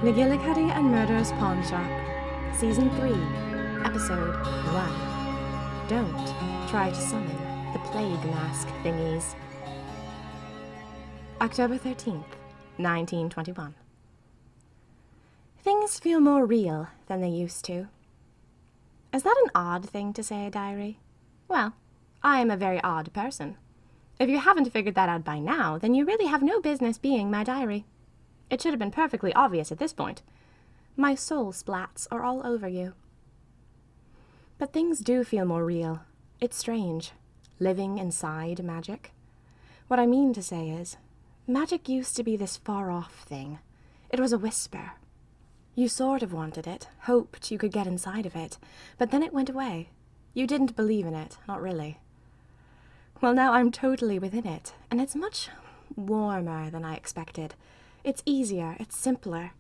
McGillicuddy and Murder's Pawn Shop, Season 3, Episode 1. Don't try to summon the plague mask thingies. October 13th, 1921. Things feel more real than they used to. Is that an odd thing to say, diary? Well, I am a very odd person. If you haven't figured that out by now, then you really have no business being my diary. It should have been perfectly obvious at this point. My soul splats are all over you. But things do feel more real. It's strange, living inside magic. What I mean to say is, magic used to be this far-off thing. It was a whisper. You sort of wanted it, hoped you could get inside of it, but then it went away. You didn't believe in it, not really. Well, now I'm totally within it, and it's much warmer than I expected. It's easier, it's simpler.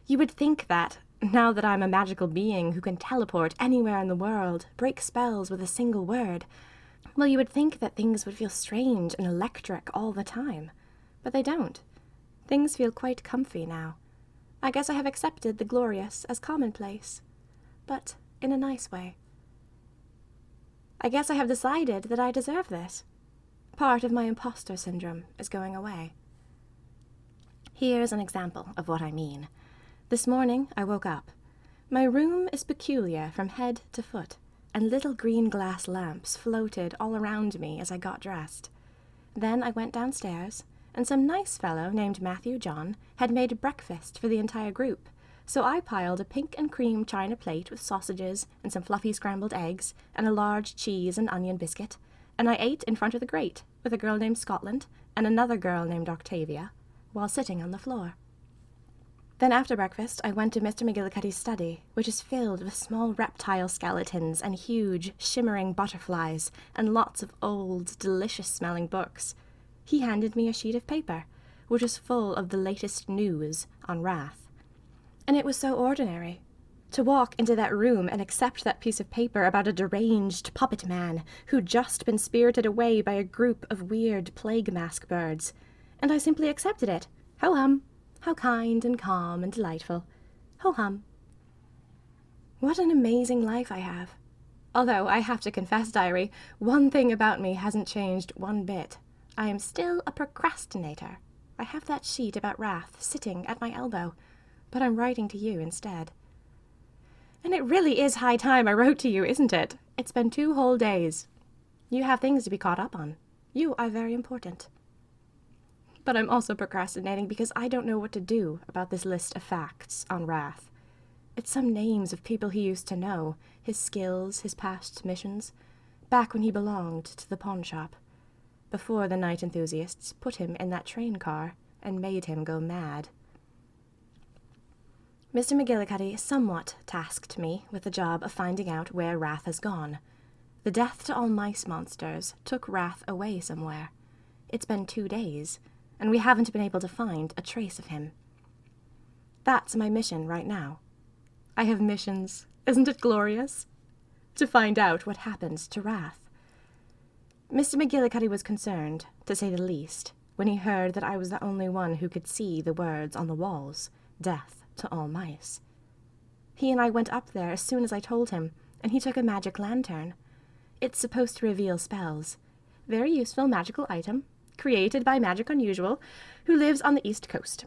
You would think that, now that I'm a magical being who can teleport anywhere in the world, break spells with a single word, well, you would think that things would feel strange and electric all the time. But they don't. Things feel quite comfy now. I guess I have accepted the glorious as commonplace, but in a nice way. I guess I have decided that I deserve this. Part of my imposter syndrome is going away. Here's an example of what I mean. This morning, I woke up. My room is peculiar from head to foot, and little green glass lamps floated all around me as I got dressed. Then I went downstairs, and some nice fellow named Matthew John had made breakfast for the entire group, so I piled a pink and cream china plate with sausages and some fluffy scrambled eggs and a large cheese and onion biscuit, and I ate in front of the grate with a girl named Scotland and another girl named Octavia, while sitting on the floor. Then after breakfast, I went to Mr. McGillicuddy's study, which is filled with small reptile skeletons and huge, shimmering butterflies and lots of old, delicious-smelling books. He handed me a sheet of paper, which was full of the latest news on Wrath. And it was so ordinary. To walk into that room and accept that piece of paper about a deranged puppet man who'd just been spirited away by a group of weird plague mask birds. And I simply accepted it. Ho-hum. How kind and calm and delightful. Ho-hum. What an amazing life I have. Although, I have to confess, diary, one thing about me hasn't changed one bit. I am still a procrastinator. I have that sheet about Wrath sitting at my elbow, but I'm writing to you instead. And it really is high time I wrote to you, isn't it? It's been 2 whole days. You have things to be caught up on. You are very important. But I'm also procrastinating because I don't know what to do about this list of facts on Wrath. It's some names of people he used to know, his skills, his past missions, back when he belonged to the pawn shop, before the night enthusiasts put him in that train car and made him go mad. Mr. McGillicuddy somewhat tasked me with the job of finding out where Wrath has gone. The death to all mice monsters took Wrath away somewhere. It's been 2 days, and we haven't been able to find a trace of him. That's my mission right now. I have missions, isn't it glorious? To find out what happened to Wrath. Mr. McGillicuddy was concerned, to say the least, when he heard that I was the only one who could see the words on the walls, death to all mice. He and I went up there as soon as I told him, and he took a magic lantern. It's supposed to reveal spells. Very useful magical item, created by Magic Unusual, who lives on the East Coast.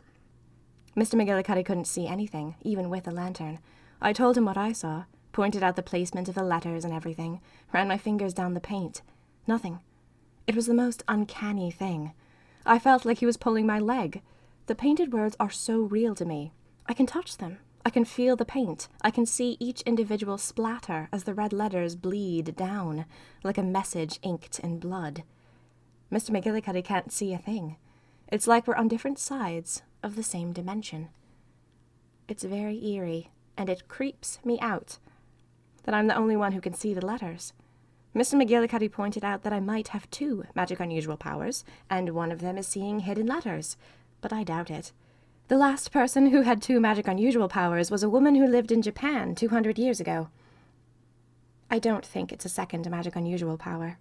Mr. McGillicuddy couldn't see anything, even with a lantern. I told him what I saw, pointed out the placement of the letters and everything, ran my fingers down the paint. Nothing. It was the most uncanny thing. I felt like he was pulling my leg. The painted words are so real to me. I can touch them. I can feel the paint. I can see each individual splatter as the red letters bleed down, like a message inked in blood. Mr. McGillicuddy can't see a thing. It's like we're on different sides of the same dimension. It's very eerie, and it creeps me out that I'm the only one who can see the letters. Mr. McGillicuddy pointed out that I might have 2 Magic Unusual powers, and one of them is seeing hidden letters, but I doubt it. The last person who had 2 Magic Unusual powers was a woman who lived in Japan 200 years ago. I don't think it's a second Magic Unusual power.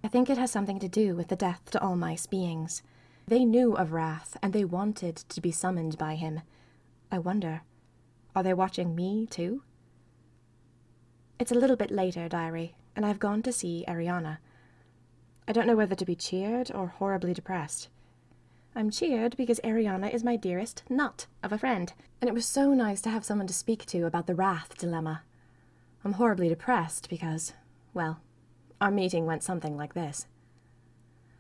I think it has something to do with the death to all mice beings. They knew of Wrath, and they wanted to be summoned by him. I wonder, are they watching me too? It's a little bit later, diary, and I've gone to see Ariana. I don't know whether to be cheered or horribly depressed. I'm cheered because Ariana is my dearest nut of a friend, and it was so nice to have someone to speak to about the wrath dilemma. I'm horribly depressed because, well, our meeting went something like this.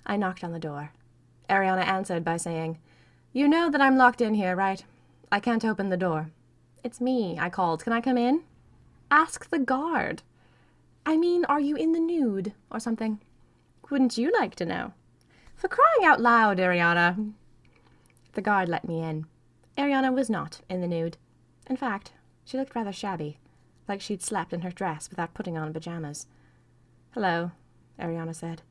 I knocked on the door. Ariana answered by saying, "You know that I'm locked in here, right? I can't open the door." "It's me," I called. "Can I come in?" "Ask the guard." "I mean, are you in the nude or something?" "Wouldn't you like to know?" "For crying out loud, Ariana." The guard let me in. Ariana was not in the nude. In fact, she looked rather shabby, like she'd slept in her dress without putting on pajamas. "Hello," Ariana said.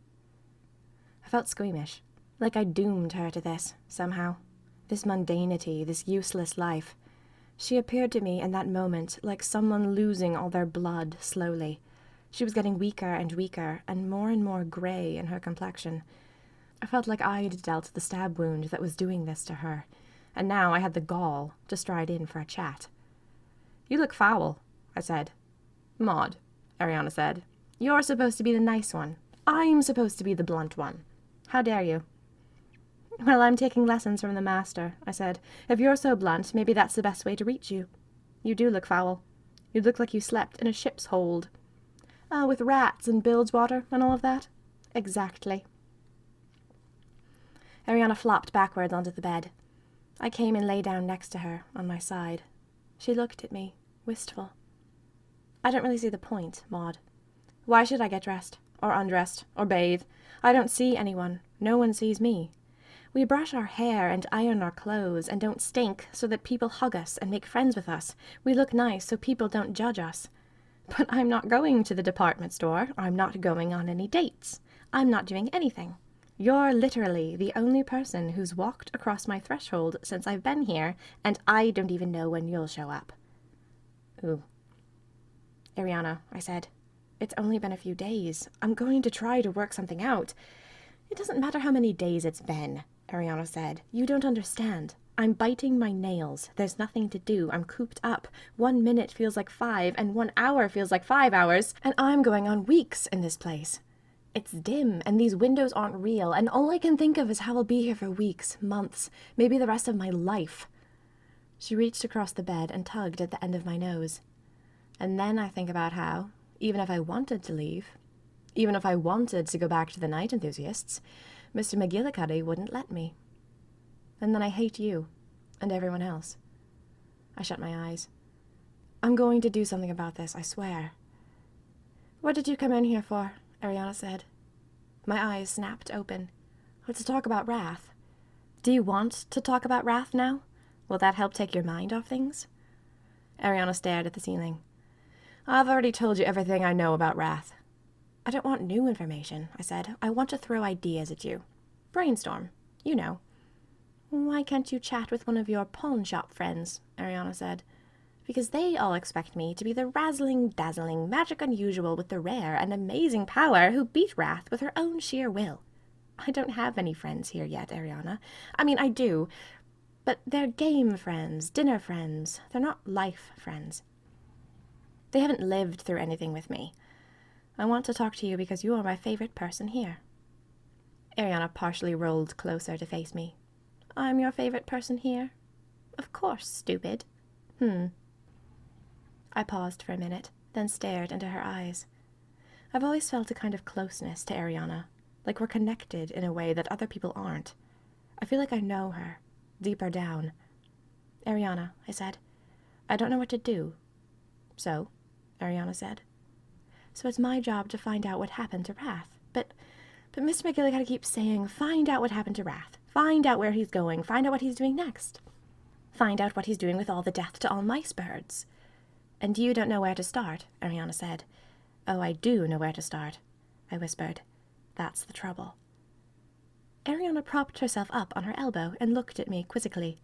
I felt squeamish, like I'd doomed her to this, somehow. This mundanity, this useless life. She appeared to me in that moment like someone losing all their blood slowly. She was getting weaker and more grey in her complexion. I felt like I'd dealt the stab wound that was doing this to her, and now I had the gall to stride in for a chat. "You look foul," I said. "Maud," Ariana said, "you're supposed to be the nice one. I'm supposed to be the blunt one. How dare you?" "Well, I'm taking lessons from the master," I said. "If you're so blunt, maybe that's the best way to reach you. You do look foul. You look like you slept in a ship's hold." "Oh, with rats and bilge water and all of that?" "Exactly." Ariana flopped backwards onto the bed. I came and lay down next to her, on my side. She looked at me, wistful. "I don't really see the point, Maud. Why should I get dressed, or undressed, or bathe? I don't see anyone. No one sees me. We brush our hair and iron our clothes and don't stink so that people hug us and make friends with us. We look nice so people don't judge us. But I'm not going to the department store. I'm not going on any dates. I'm not doing anything. You're literally the only person who's walked across my threshold since I've been here, and I don't even know when you'll show up." "Ooh." "Ariana," I said, "it's only been a few days. I'm going to try to work something out." "It doesn't matter how many days it's been," Ariana said. "You don't understand. I'm biting my nails. There's nothing to do. I'm cooped up. 1 minute feels like 5, and 1 hour feels like 5 hours, and I'm going on weeks in this place. It's dim, and these windows aren't real, and all I can think of is how I'll be here for weeks, months, maybe the rest of my life." She reached across the bed and tugged at the end of my nose. "And then I think about how, even if I wanted to leave, even if I wanted to go back to the Night Enthusiasts, Mr. McGillicuddy wouldn't let me. And then I hate you, and everyone else." I shut my eyes. "I'm going to do something about this, I swear." "What did you come in here for?" Ariana said. My eyes snapped open. "To talk about wrath." "Do you want to talk about wrath now? Will that help take your mind off things?" Ariana stared at the ceiling. "I've already told you everything I know about wrath." "I don't want new information," I said. "I want to throw ideas at you. Brainstorm, you know." "Why can't you chat with one of your pawn shop friends?" Ariana said. "Because they all expect me to be the razzling, dazzling, magic unusual with the rare and amazing power who beat wrath with her own sheer will. I don't have any friends here yet, Ariana. I mean, I do, but they're game friends, dinner friends. They're not life friends. They haven't lived through anything with me. I want to talk to you because you are my favorite person here." Ariana partially rolled closer to face me. "I'm your favorite person here?" "Of course, stupid." I paused for a minute, then stared into her eyes. I've always felt a kind of closeness to Ariana, like we're connected in a way that other people aren't. I feel like I know her, deeper down. "Ariana," I said, "I don't know what to do." "So?" Ariana said. "So it's my job to find out what happened to Wrath. But Mr. McGillicuddy keeps saying, find out what happened to Wrath. Find out where he's going. Find out what he's doing next. Find out what he's doing with all the death to all mice birds." "And you don't know where to start," Ariana said. "Oh, I do know where to start," I whispered. "That's the trouble." Ariana propped herself up on her elbow and looked at me quizzically.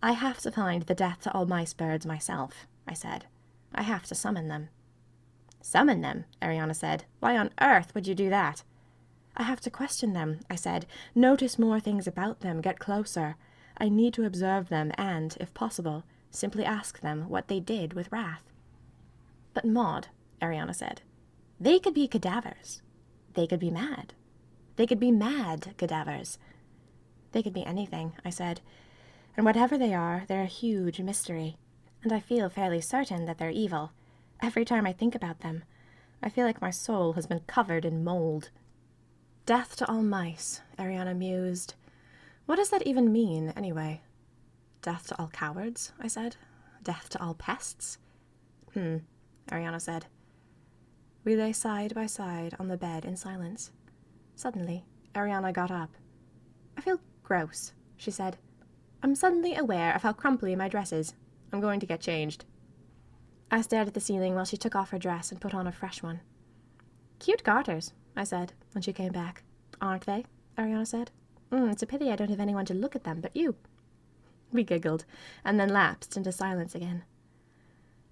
"I have to find the death to all mice birds myself," I said. "I have to summon them." "Summon them?" Ariana said. "Why on earth would you do that?" "I have to question them," I said. "Notice more things about them, get closer. I need to observe them and, if possible, simply ask them what they did with wrath. But Maud, Ariana said, they could be cadavers. They could be mad. They could be mad cadavers. They could be anything, I said. And whatever they are, they're a huge mystery. And I feel fairly certain that they're evil. Every time I think about them, I feel like my soul has been covered in mold. Death to all mice, Ariana mused. What does that even mean, anyway? Death to all cowards, I said. Death to all pests? Ariana said. We lay side by side on the bed in silence. Suddenly, Ariana got up. I feel gross, she said. I'm suddenly aware of how crumply my dress is. I'm going to get changed. I stared at the ceiling while she took off her dress and put on a fresh one. Cute garters, I said, when she came back. Aren't they? Ariana said. It's a pity I don't have anyone to look at them but you. We giggled, and then lapsed into silence again.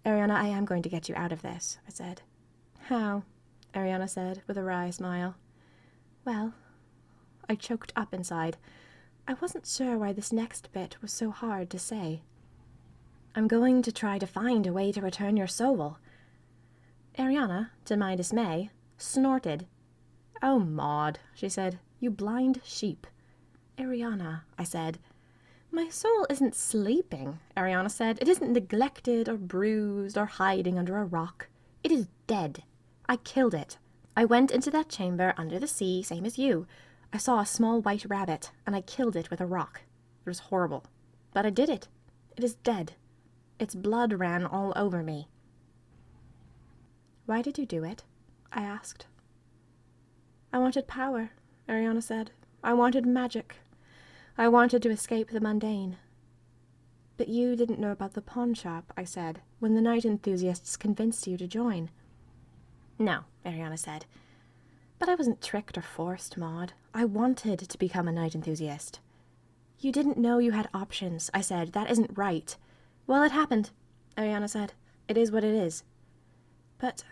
Ariana, I am going to get you out of this, I said. How? Ariana said, with a wry smile. Well, I choked up inside. I wasn't sure why this next bit was so hard to say. I'm going to try to find a way to return your soul. Ariana, to my dismay, snorted. Oh, Maud, she said, you blind sheep. Ariana, I said. My soul isn't sleeping, Ariana said. It isn't neglected or bruised or hiding under a rock. It is dead. I killed it. I went into that chamber under the sea, same as you. I saw a small white rabbit, and I killed it with a rock. It was horrible. But I did it. It is dead. Its blood ran all over me. Why did you do it? I asked. I wanted power, Ariana said. I wanted magic. I wanted to escape the mundane. But you didn't know about the pawn shop, I said, when the night enthusiasts convinced you to join. No, Ariana said. But I wasn't tricked or forced, Maud. I wanted to become a night enthusiast. You didn't know you had options, I said. That isn't right. Well, it happened, Ariana said. It is what it is. But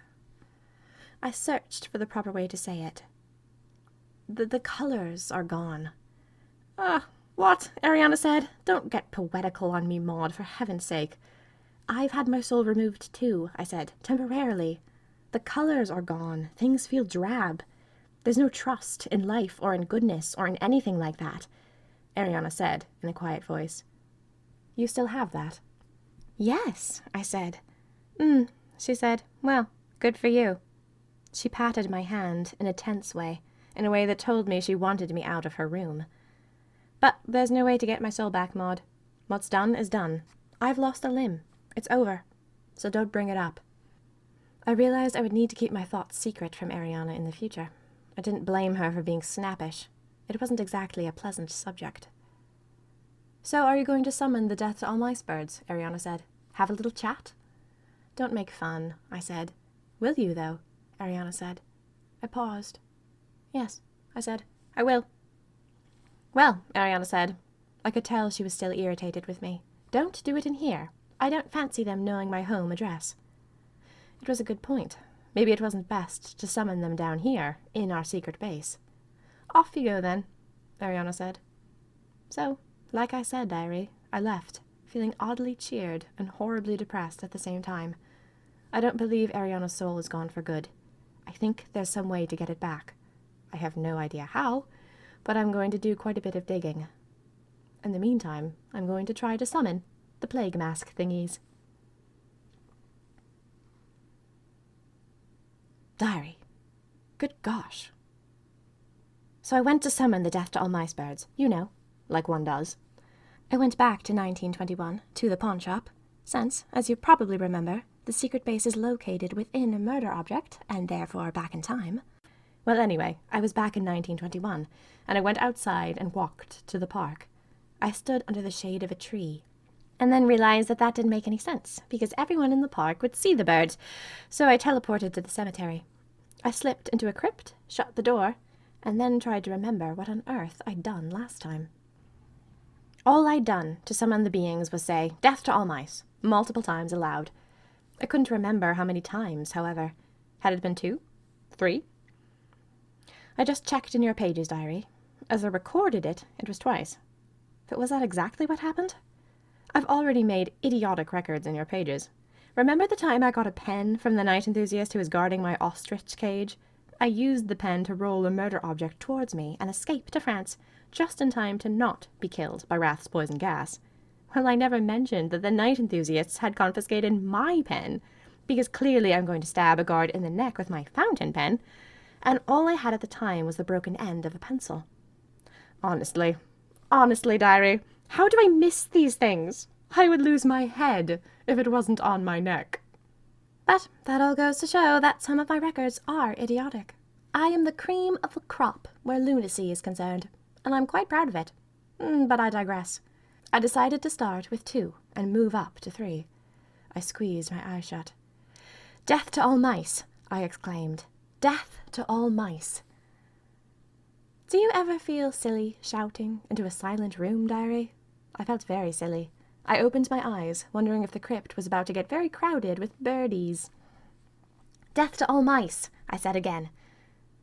I searched for the proper way to say it. The colors are gone. What? Ariana said. Don't get poetical on me, Maud, for heaven's sake. I've had my soul removed too, I said, temporarily. The colors are gone. Things feel drab. There's no trust in life or in goodness or in anything like that, Ariana said in a quiet voice. You still have that? Yes, I said. She said. Well, good for you. She patted my hand in a tense way, in a way that told me she wanted me out of her room. But there's no way to get my soul back, Maud. What's done is done. I've lost a limb. It's over. So don't bring it up. I realized I would need to keep my thoughts secret from Ariana in the future. I didn't blame her for being snappish. It wasn't exactly a pleasant subject. So are you going to summon the death to all mice birds? Ariana said. Have a little chat? Don't make fun, I said. Will you, though? Ariana said. I paused. Yes, I said. I will. Well, Ariana said. I could tell she was still irritated with me. Don't do it in here. I don't fancy them knowing my home address. It was a good point. Maybe it wasn't best to summon them down here, in our secret base. Off you go, then, Ariana said. So, like I said, Diary, I left, feeling oddly cheered and horribly depressed at the same time. I don't believe Ariana's soul is gone for good. I think there's some way to get it back. I have no idea how, but I'm going to do quite a bit of digging. In the meantime, I'm going to try to summon the plague mask thingies. Diary. Good gosh. So I went to summon the death to all mice birds, you know, like one does. I went back to 1921, to the pawn shop, since, as you probably remember, the secret base is located within a murder object, and therefore back in time. Well, anyway, I was back in 1921, and I went outside and walked to the park. I stood under the shade of a tree, and then realized that that didn't make any sense, because everyone in the park would see the birds, so I teleported to the cemetery. I slipped into a crypt, shut the door, and then tried to remember what on earth I'd done last time. All I'd done to summon the beings was say, "Death to all mice," multiple times aloud. I couldn't remember how many times, however. Had it been 2? 3? I just checked in your pages, Diary. As I recorded it, it was twice. But was that exactly what happened? I've already made idiotic records in your pages. Remember the time I got a pen from the night enthusiast who was guarding my ostrich cage? I used the pen to roll a murder object towards me and escape to France, just in time to not be killed by Rath's poison gas. Well, I never mentioned that the night enthusiasts had confiscated my pen, because clearly I'm going to stab a guard in the neck with my fountain pen, and all I had at the time was the broken end of a pencil. Honestly, diary, how do I miss these things? I would lose my head if it wasn't on my neck. But that all goes to show that some of my records are idiotic. I am the cream of the crop where lunacy is concerned, and I'm quite proud of it. But I digress. I decided to start with 2 and move up to 3. I squeezed my eyes shut. "Death to all mice," I exclaimed. "Death to all mice." Do you ever feel silly shouting into a silent room, diary? I felt very silly. I opened my eyes, wondering if the crypt was about to get very crowded with birdies. "Death to all mice," I said again.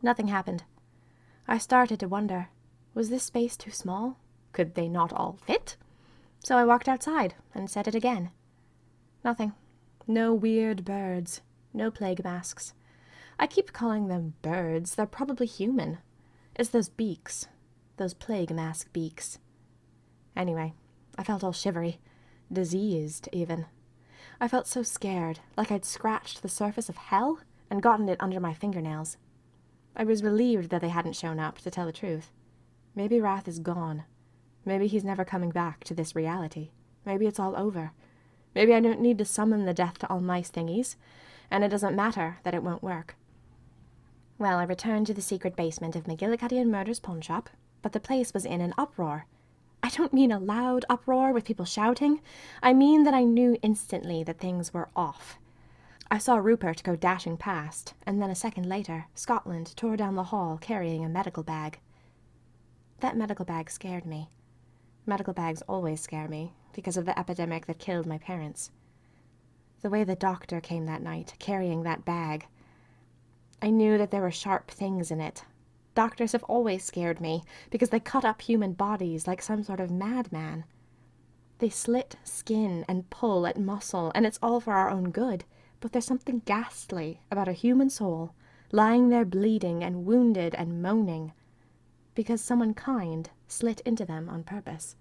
Nothing happened. I started to wonder, was this space too small? Could they not all fit? So I walked outside and said it again. Nothing. No weird birds. No plague masks. I keep calling them birds. They're probably human. It's those beaks. Those plague mask beaks. Anyway, I felt all shivery. Diseased, even. I felt so scared, like I'd scratched the surface of hell and gotten it under my fingernails. I was relieved that they hadn't shown up, to tell the truth. Maybe Rath is gone. Maybe he's never coming back to this reality. Maybe it's all over. Maybe I don't need to summon the death to all mice thingies, and it doesn't matter that it won't work. Well, I returned to the secret basement of McGillicuddy and Murder's pawn shop, but the place was in an uproar. I don't mean a loud uproar with people shouting. I mean that I knew instantly that things were off. I saw Rupert go dashing past, and then a second later, Scotland tore down the hall carrying a medical bag. That medical bag scared me. Medical bags always scare me, because of the epidemic that killed my parents. The way the doctor came that night, carrying that bag. I knew that there were sharp things in it. Doctors have always scared me, because they cut up human bodies like some sort of madman. They slit skin and pull at muscle, and it's all for our own good, but there's something ghastly about a human soul, lying there bleeding and wounded and moaning, because someone kind slit into them on purpose.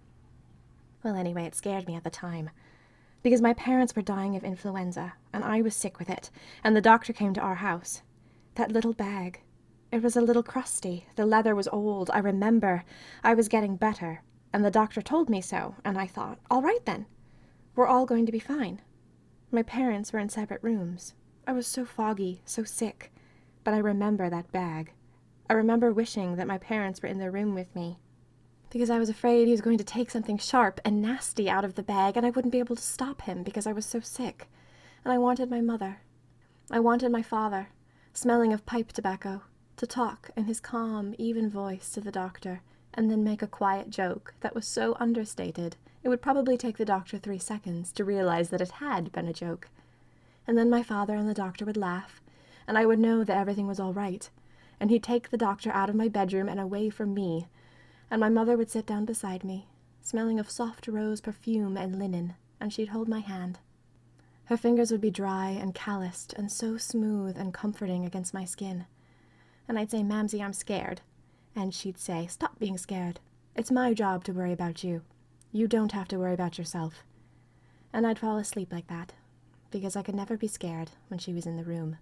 Well, anyway, it scared me at the time, because my parents were dying of influenza, and I was sick with it, and the doctor came to our house. That little bag. It was a little crusty. The leather was old. I remember. I was getting better, and the doctor told me so, and I thought, all right then. We're all going to be fine. My parents were in separate rooms. I was so foggy, so sick, but I remember that bag. I remember wishing that my parents were in the room with me, because I was afraid he was going to take something sharp and nasty out of the bag, and I wouldn't be able to stop him because I was so sick. And I wanted my mother. I wanted my father, smelling of pipe tobacco, to talk in his calm, even voice to the doctor, and then make a quiet joke that was so understated it would probably take the doctor 3 seconds to realize that it had been a joke. And then my father and the doctor would laugh, and I would know that everything was all right, and he'd take the doctor out of my bedroom and away from me, and my mother would sit down beside me, smelling of soft rose perfume and linen, and she'd hold my hand. Her fingers would be dry and calloused and so smooth and comforting against my skin. And I'd say, "Mamsie, I'm scared." And she'd say, "Stop being scared. It's my job to worry about you. You don't have to worry about yourself." And I'd fall asleep like that, because I could never be scared when she was in the room.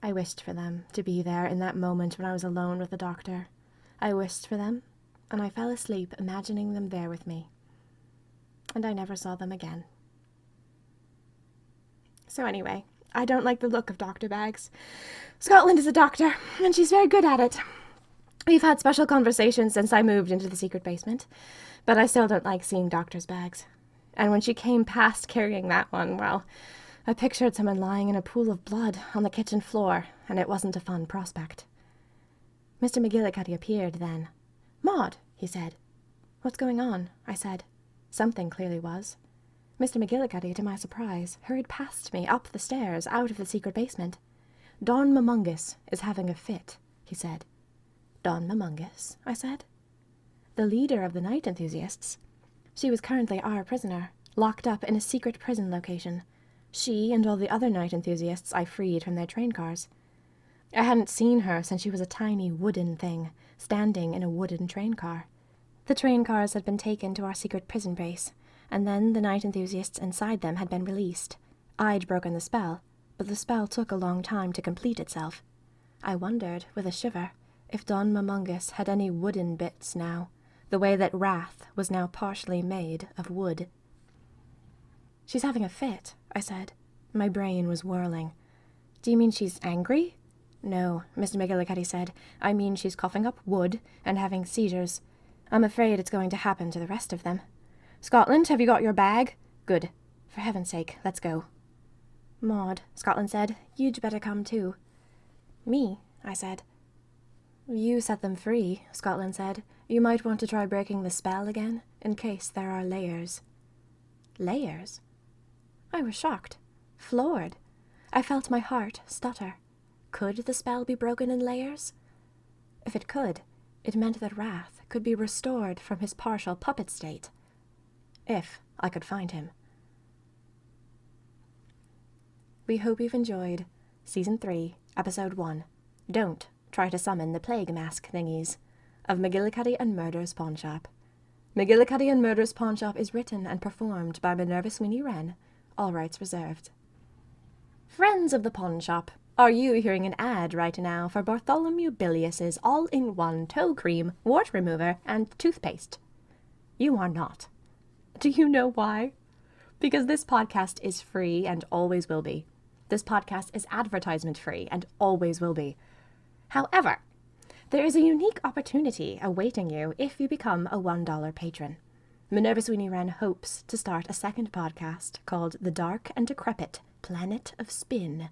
I wished for them to be there in that moment when I was alone with the doctor. I wished for them, and I fell asleep imagining them there with me. And I never saw them again. So anyway, I don't like the look of doctor bags. Scotland is a doctor, and she's very good at it. We've had special conversations since I moved into the secret basement, but I still don't like seeing doctor's bags. And when she came past carrying that one, well, I pictured someone lying in a pool of blood on the kitchen floor, and it wasn't a fun prospect. Mr. McGillicuddy appeared then. "Maud," he said. "What's going on?" I said. Something clearly was. Mr. McGillicuddy, to my surprise, hurried past me up the stairs out of the secret basement. "Don Mamungus is having a fit," he said. "Don Mamungus?" I said. the leader of the night enthusiasts. She was currently our prisoner, locked up in a secret prison location. She and all the other night enthusiasts I freed from their train cars. I hadn't seen her since she was a tiny wooden thing, standing in a wooden train car. The train cars had been taken to our secret prison base, and then the night enthusiasts inside them had been released. I'd broken the spell, but the spell took a long time to complete itself. I wondered, with a shiver, if Don Momungus had any wooden bits now, the way that Wrath was now partially made of wood. "She's having a fit," I said. My brain was whirling. "Do you mean she's angry?" "No," Mr. McGillicuddy said. "I mean she's coughing up wood and having seizures. I'm afraid it's going to happen to the rest of them. Scotland, have you got your bag? Good. For heaven's sake, let's go." "Maud," Scotland said, "you'd better come too." "Me?" I said. "You set them free," Scotland said. "You might want to try breaking the spell again, in case there are layers." Layers? I was shocked, floored. I felt my heart stutter. Could the spell be broken in layers? If it could, it meant that Wrath could be restored from his partial puppet state. If I could find him. We hope you've enjoyed Season 3, Episode 1, Don't Try to Summon the Plague Mask Thingies, of McGillicuddy and Murder's Pawnshop. McGillicuddy and Murder's Pawnshop is written and performed by Minerva Sweeney Wren, all rights reserved. Friends of the Pawnshop, are you hearing an ad right now for Bartholomew Bilius's all-in-one toe cream, wart remover, and toothpaste? You are not. Do you know why? Because this podcast is free and always will be. This podcast is advertisement-free and always will be. However, there is a unique opportunity awaiting you if you become a $1 patron. Minerva Sweeney Wren hopes to start a second podcast called The Dark and Decrepit Planet of Spin,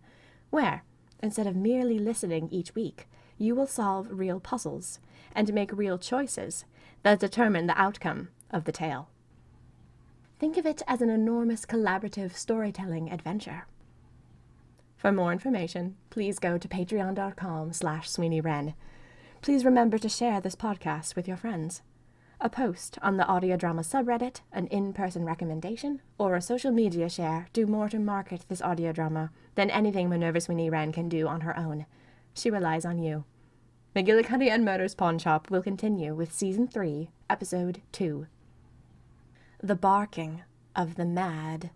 where, instead of merely listening each week, you will solve real puzzles and make real choices that determine the outcome of the tale. Think of it as an enormous collaborative storytelling adventure. For more information, please go to patreon.com/SweeneyWren. Please remember to share this podcast with your friends. A post on the audio drama subreddit, an in-person recommendation, or a social media share do more to market this audio drama than anything Minerva Sweeney Wren can do on her own. She relies on you. McGillicuddy and Murder's Pawnshop will continue with Season 3, Episode 2. The Barking of the Mad